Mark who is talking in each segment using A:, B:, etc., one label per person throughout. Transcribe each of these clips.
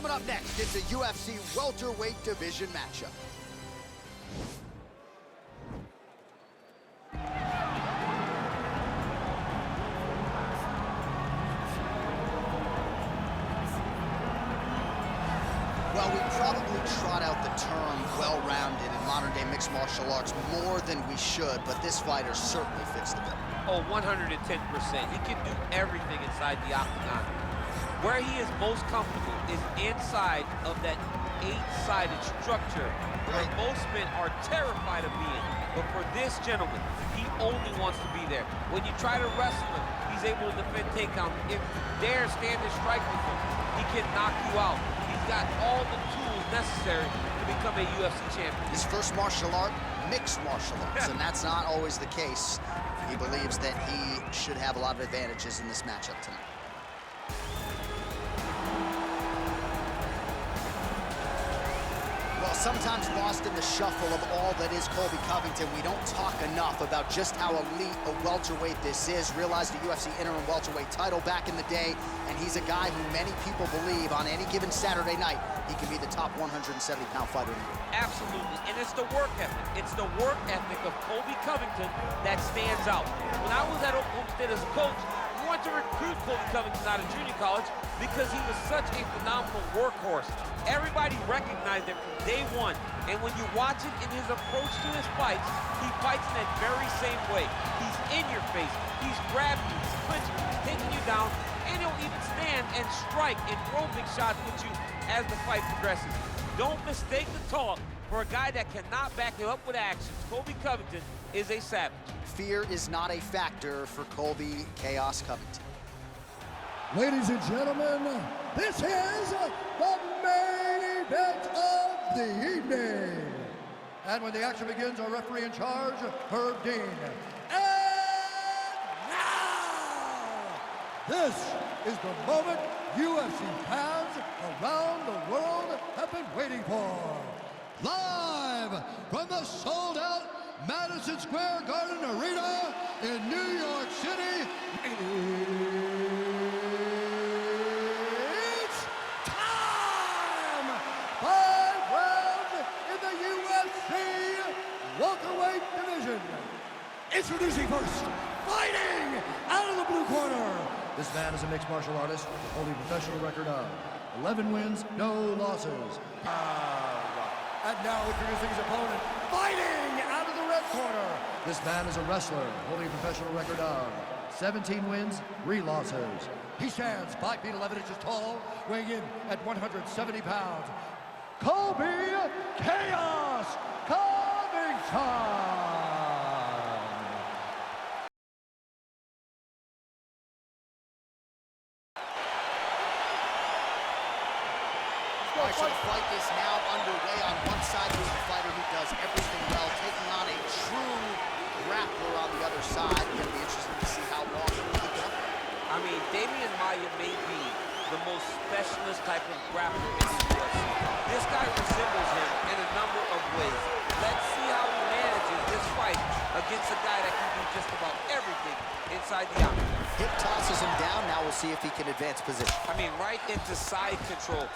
A: Coming up next, it's a UFC welterweight division matchup. Well, we probably trot out the term well-rounded in modern-day mixed martial arts more than we should, but this fighter certainly fits the bill.
B: Oh, 110%. He can do everything inside the octagon. Where he is most comfortable is inside of that 8-sided structure where most men are terrified of being. But for this gentleman, he only wants to be there. When you try to wrestle him, he's able to defend takedown. If you dare stand and strike with him, he can knock you out. He's got all the tools necessary to become a UFC champion.
A: His first martial art, mixed martial arts, and that's not always the case. He believes that he should have a lot of advantages in this matchup tonight. Well, sometimes lost in the shuffle of all that is Colby Covington, we don't talk enough about just how elite a welterweight this is. Realized the UFC interim welterweight title back in the day, and he's a guy who many people believe on any given Saturday night, he can be the top 170-pound fighter in the world.
B: Absolutely, and it's the work ethic. It's the work ethic of Colby Covington that stands out. When I was at Oklahoma State as a coach, we wanted to recruit Colby Covington out of junior college because he was such a phenomenal workhorse. Everybody recognized it from day one, and when you watch it in his approach to his fights, he fights in that very same way. He's in your face, he's grabbing you, he's clinching you, he's taking you down, and he'll even stand and strike and throw big shots with you as the fight progresses. Don't mistake the talk for a guy that cannot back it up with actions. Colby Covington is a savage.
A: Fear is not a factor for Colby Chaos Covington.
C: Ladies and gentlemen, this is the main event of the evening. And when the action begins, our referee in charge, Herb Dean. And now, this is the moment UFC fans around the world have been waiting for. Live from the sold-out Madison Square Garden Arena in New York City, it's time! 5 rounds in the UFC welterweight division. Introducing first, fighting out of the blue corner. This man is a mixed martial artist, holding a professional record of 11 wins, no losses. And now introducing his opponent, fighting out of the red corner. This man is a wrestler, holding a professional record of 17 wins, 3 losses. He stands 5 feet 11 inches tall, weighing in at 170 pounds. Colby Chaos Covington.
A: All right, so the fight is now underway. On one side, there's a fighter who does everything well, taking on a true grappler on the other side. It's going to be interesting to see how long it will keep up.
B: I mean, Damian Maia may be the most specialist type of grappler in the UFC. This guy resembles him in a number of ways. Let's see how he manages this fight against a guy that can do just about everything inside the octagon.
A: Hip tosses him down. Now we'll see if he can advance position.
B: I mean, right into side control.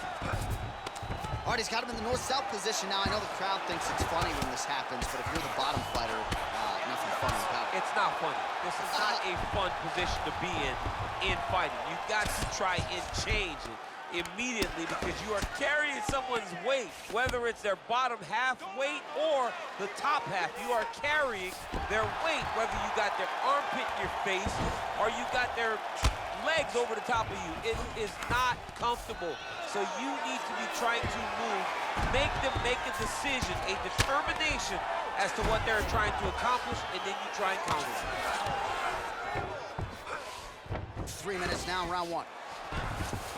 A: All right, he's got him in the north-south position now. I know the crowd thinks it's funny when this happens, but if you're the bottom fighter, nothing funny about it.
B: It's not funny. This is not a fun position to be in fighting. You've got to try and change it immediately because you are carrying someone's weight, whether it's their bottom half weight or the top half. You are carrying their weight, whether you got their armpit in your face or you got their legs over the top of you. It is not comfortable. So you need to be trying to move, make them make a decision, a determination as to what they're trying to accomplish, and then you try and counter it.
A: 3 minutes now, round 1.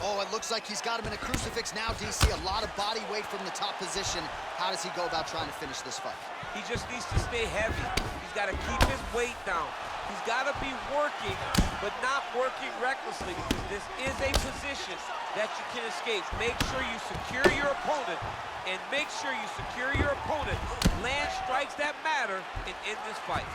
A: Oh, it looks like he's got him in a crucifix now, DC. A lot of body weight from the top position. How does he go about trying to finish this fight?
B: He just needs to stay heavy. He's got to keep his weight down. He's got to be working, but not working recklessly, because this is a position that you can escape. Make sure you secure your opponent, and make sure you secure your opponent. Land strikes that matter and end this fight.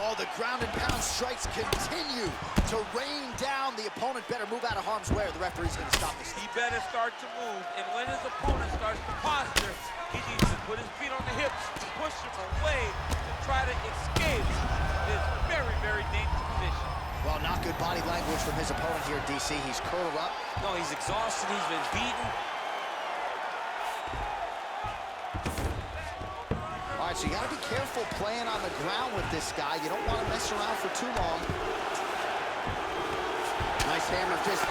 A: Oh, the ground and pound strikes continue to rain down. The opponent better move out of harm's way or the referee's going to stop this.
B: He better start to move, and when his opponent starts to posture, he needs to put his feet on the hips to push him away to try to escape this very, very dangerous position.
A: Well, not good body language from his opponent here, DC. He's curled up.
B: No, he's exhausted. He's been beaten.
A: All right, so you got to be careful playing on the ground with this guy. You don't want to mess around for too long. Nice hammer fist.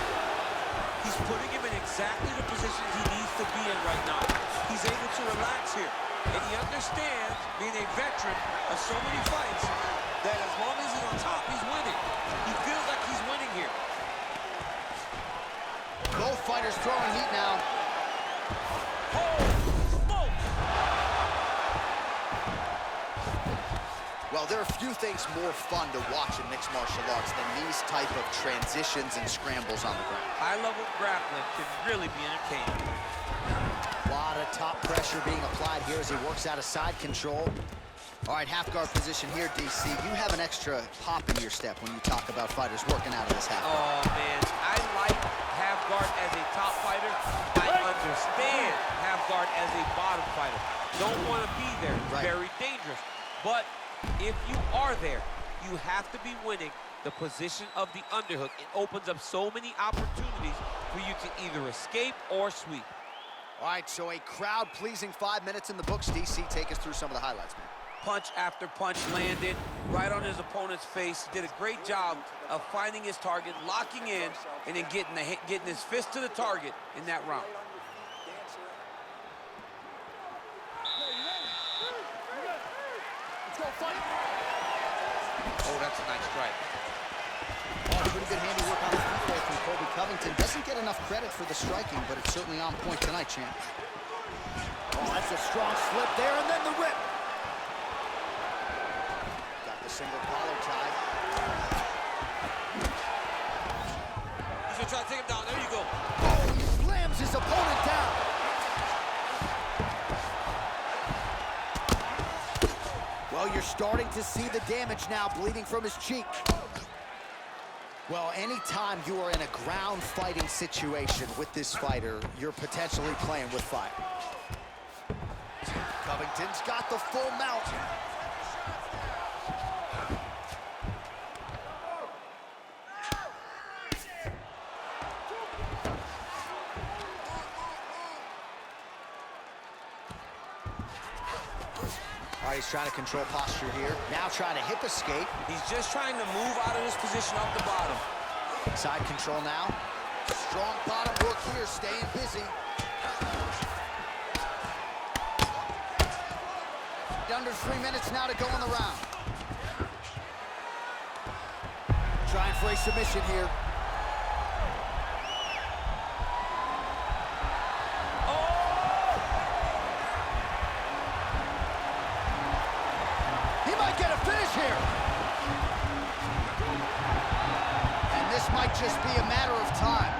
B: He's putting him in exactly the position he needs to be in right now. He's able to relax here. And he understands, being a veteran of so many fights, that as long as he's on top, he's winning. He feels like he's winning here.
A: Both fighters throwing heat now. Well, there are few things more fun to watch in mixed martial arts than these type of transitions and scrambles on the ground.
B: High-level grappling can really be entertaining.
A: A lot of top pressure being applied here as he works out of side control. All right, half guard position here, DC. You have an extra pop in your step when you talk about fighters working out of this half guard.
B: Oh, man, I like half guard as a top fighter. I understand half guard as a bottom fighter. Don't want to be there.
A: Right.
B: Very dangerous. But if you are there, you have to be winning the position of the underhook. It opens up so many opportunities for you to either escape or sweep.
A: All right, so a crowd-pleasing 5 minutes in the books. DC, take us through some of the highlights, man.
B: Punch after punch landed right on his opponent's face. He did a great job of finding his target, locking in, and then getting his fist to the target in that round. Oh, that's a nice strike.
A: Oh, pretty good handiwork on the feet there from Colby Covington. Doesn't get enough credit for the striking, but it's certainly on point tonight, champ. Oh, that's a strong slip there, and then the rip. Got the single collar tie.
B: He's gonna try to take him down. There you go.
A: Oh, he slams his opponent down. Well, you're starting to see the damage now, bleeding from his cheek. Well, anytime you are in a ground fighting situation with this fighter, you're potentially playing with fire. Covington's got the full mount. All right, he's trying to control posture here. Now trying to hip escape.
B: He's just trying to move out of this position off the bottom.
A: Side control now. Strong bottom work here, staying busy. Under 3 minutes now to go in the round. Trying for a submission here. He might get a finish here. And this might just be a matter of time.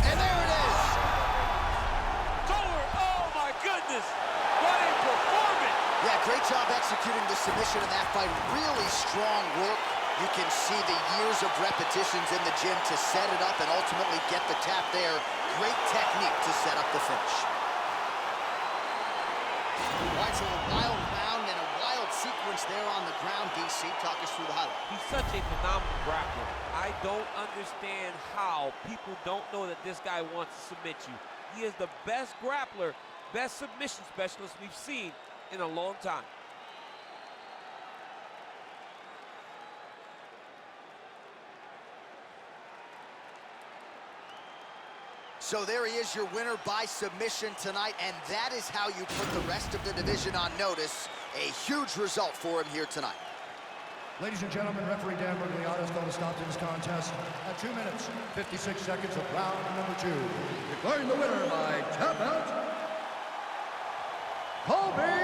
A: And there it is.
B: It's over. Oh, my goodness. What a performance.
A: Yeah, great job executing the submission in that fight. Really strong work. You can see the years of repetitions in the gym to set it up and ultimately get the tap there. Great technique to set up the finish. All right, so a wild round and a wild sequence there on the ground, DC. Talk us through the highlight.
B: He's such a phenomenal grappler. I don't understand how people don't know that this guy wants to submit you. He is the best grappler, best submission specialist we've seen in a long time.
A: So there he is, your winner by submission tonight, and that is how you put the rest of the division on notice. A huge result for him here tonight.
C: Ladies and gentlemen, referee Dan Bergliano is going to stop this contest at 2 minutes, 56 seconds of round number 2. Declaring the winner by tap out, Colby